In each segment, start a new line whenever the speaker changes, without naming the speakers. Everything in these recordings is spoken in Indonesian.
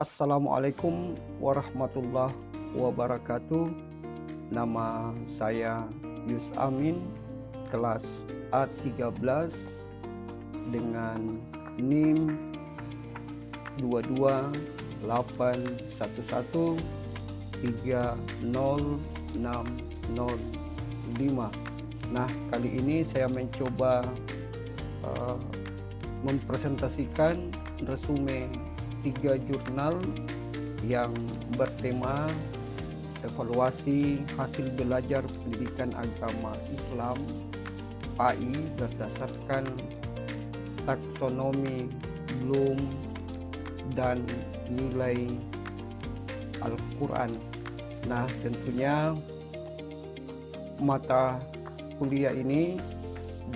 Assalamualaikum warahmatullahi wabarakatuh. Nama saya Yus Amin, kelas A13 dengan NIM 22811306005. Nah, kali ini saya mencoba mempresentasikan resume 3 jurnal yang bertema evaluasi hasil belajar pendidikan agama Islam PAI berdasarkan taksonomi Bloom dan nilai Al-Quran. Nah, tentunya mata kuliah ini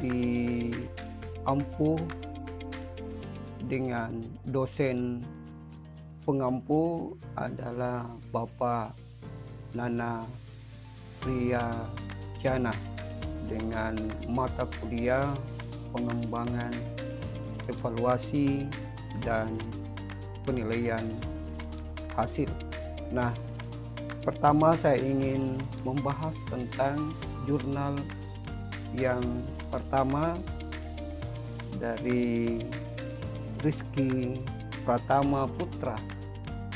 diampuh dengan dosen pengampu adalah Bapak Nana Priyacana dengan mata kuliah pengembangan evaluasi dan penilaian hasil. Nah, pertama saya ingin membahas tentang jurnal yang pertama dari Rizky Pratama Putra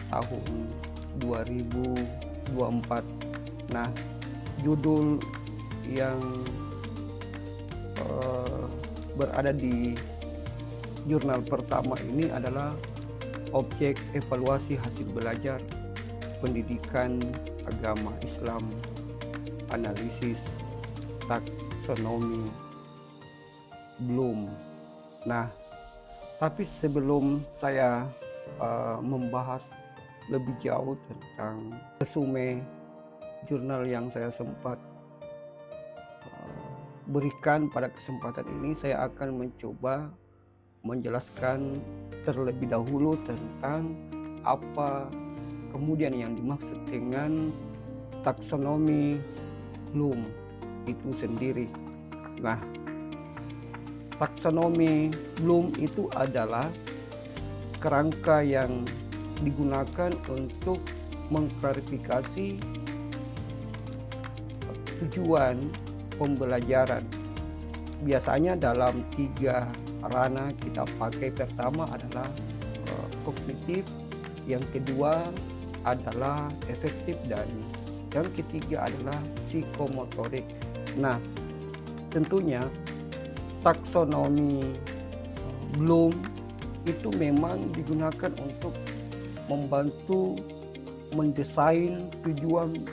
tahun 2024. Nah, judul yang berada di jurnal pertama ini adalah objek evaluasi hasil belajar pendidikan agama Islam, analisis taksonomi Bloom. Nah, tapi sebelum saya membahas lebih jauh tentang resume jurnal yang saya sempat berikan pada kesempatan ini, saya akan mencoba menjelaskan terlebih dahulu tentang apa kemudian yang dimaksud dengan taksonomi Bloom itu sendiri. Nah, taksonomi Bloom itu adalah kerangka yang digunakan untuk mengklarifikasi tujuan pembelajaran. Biasanya dalam 3 ranah kita pakai. Pertama adalah kognitif, yang kedua adalah efektif, dan yang ketiga adalah psikomotorik. Nah, tentunya taksonomi Bloom itu memang digunakan untuk membantu mendesain tujuan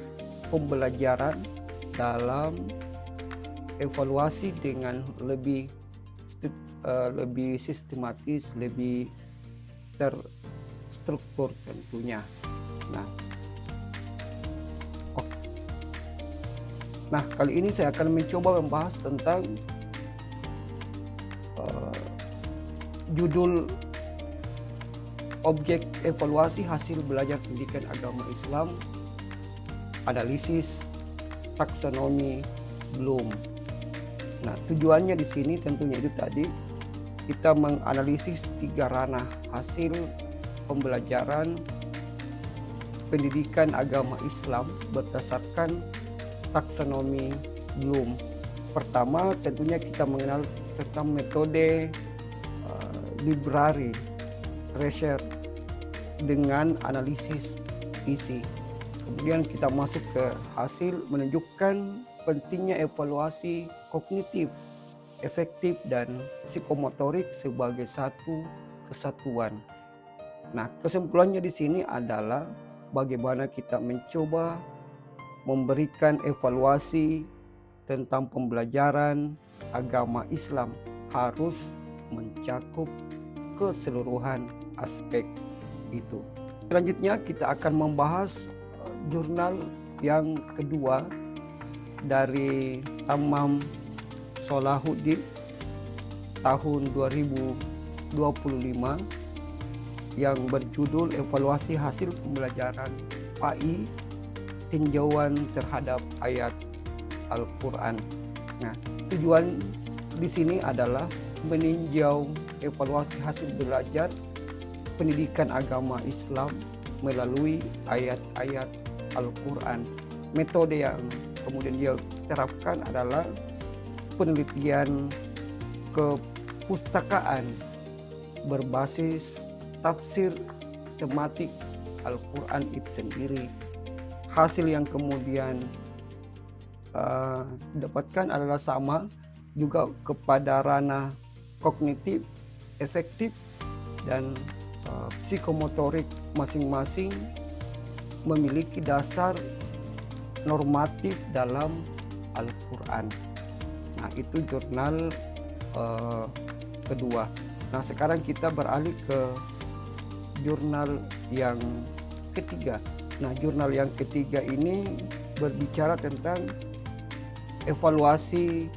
pembelajaran dalam evaluasi dengan lebih sistematis, lebih terstruktur tentunya. Nah, kali ini saya akan mencoba membahas tentang judul objek evaluasi hasil belajar pendidikan agama Islam, analisis taksonomi Bloom. Nah, tujuannya di sini tentunya itu tadi kita menganalisis 3 ranah hasil pembelajaran pendidikan agama Islam berdasarkan taksonomi Bloom. Pertama, tentunya kita mengenal tentang metode library research dengan analisis isi. Kemudian kita masuk ke hasil menunjukkan pentingnya evaluasi kognitif, efektif, dan psikomotorik sebagai satu kesatuan. Nah, kesimpulannya di sini adalah bagaimana kita mencoba memberikan evaluasi tentang pembelajaran agama Islam harus mencakup keseluruhan aspek itu. Selanjutnya kita akan membahas jurnal yang kedua dari Tamam Solahuddin tahun 2025 yang berjudul evaluasi hasil pembelajaran PAI tinjauan terhadap ayat Al-Quran. Nah, tujuan di sini adalah meninjau evaluasi hasil belajar pendidikan agama Islam melalui ayat-ayat Al-Quran. Metode yang kemudian dia terapkan adalah penelitian kepustakaan berbasis tafsir tematik Al-Quran itu sendiri. Hasil yang kemudian didapatkan adalah sama juga kepada ranah kognitif, efektif, dan psikomotorik masing-masing memiliki dasar normatif dalam Al-Quran. Nah, itu jurnal kedua. Nah, sekarang kita beralih ke jurnal yang ketiga. Nah, jurnal yang ketiga ini berbicara tentang evaluasi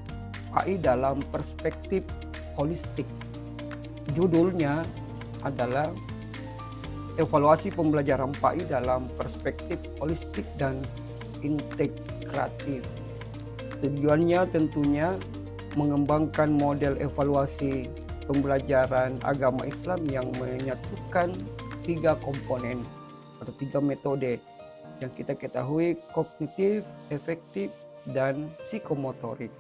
AI dalam perspektif holistik. Judulnya adalah evaluasi pembelajaran PAI dalam perspektif holistik dan integratif. Tujuannya tentunya mengembangkan model evaluasi pembelajaran agama Islam yang menyatukan 3 komponen atau 3 metode yang kita ketahui: kognitif, efektif, dan psikomotorik.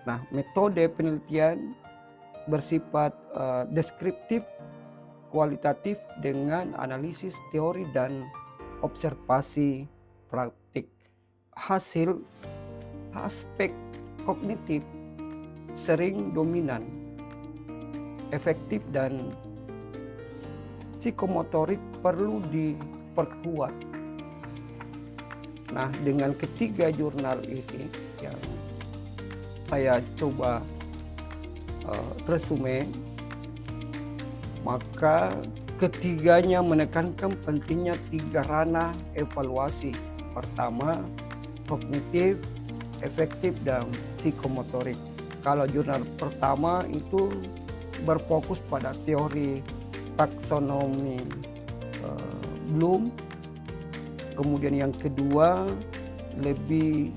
Nah, metode penelitian bersifat deskriptif, kualitatif dengan analisis teori dan observasi praktik. Hasil aspek kognitif sering dominan, efektif dan psikomotorik perlu diperkuat. Nah, dengan ketiga jurnal ini yang saya coba resume, maka ketiganya menekankan pentingnya 3 ranah evaluasi. Pertama, kognitif, efektif, dan psikomotorik. Kalau jurnal pertama itu berfokus pada teori taksonomi Bloom. Kemudian yang kedua lebih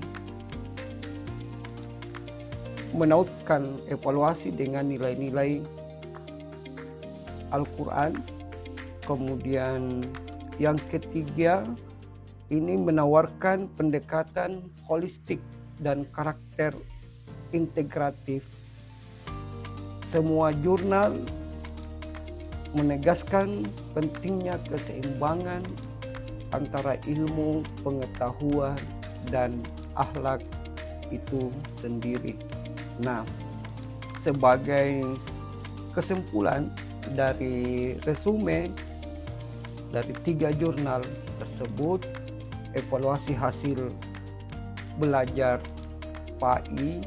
menautkan evaluasi dengan nilai-nilai Al-Quran. Kemudian yang ketiga ini menawarkan pendekatan holistik dan karakter integratif. Semua jurnal menegaskan pentingnya keseimbangan antara ilmu, pengetahuan, dan akhlak itu sendiri. Nah, sebagai kesimpulan dari resume dari 3 jurnal tersebut, evaluasi hasil belajar PAI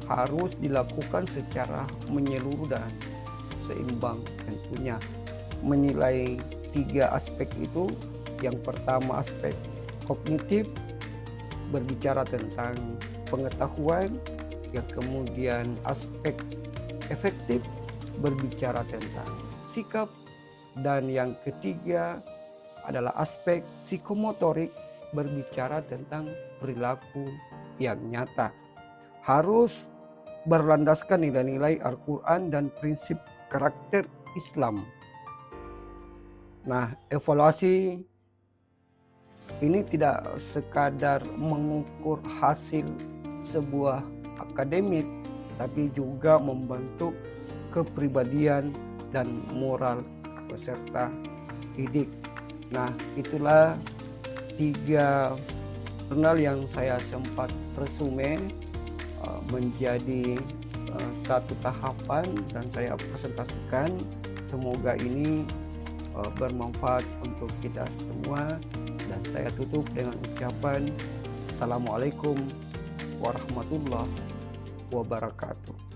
harus dilakukan secara menyeluruh dan seimbang tentunya. Menilai 3 aspek itu, yang pertama aspek kognitif berbicara tentang pengetahuan, yang kemudian aspek efektif berbicara tentang sikap, dan yang ketiga adalah aspek psikomotorik berbicara tentang perilaku yang nyata. Harus berlandaskan nilai-nilai Al-Quran dan prinsip karakter Islam. Nah, evaluasi ini tidak sekadar mengukur hasil sebuah akademik, tapi juga membentuk kepribadian dan moral peserta didik. Nah, itulah 3 jurnal yang saya sempat resume menjadi satu tahapan dan saya presentasikan. Semoga ini bermanfaat untuk kita semua, dan saya tutup dengan ucapan Assalamualaikum warahmatullahi wabarakatuh.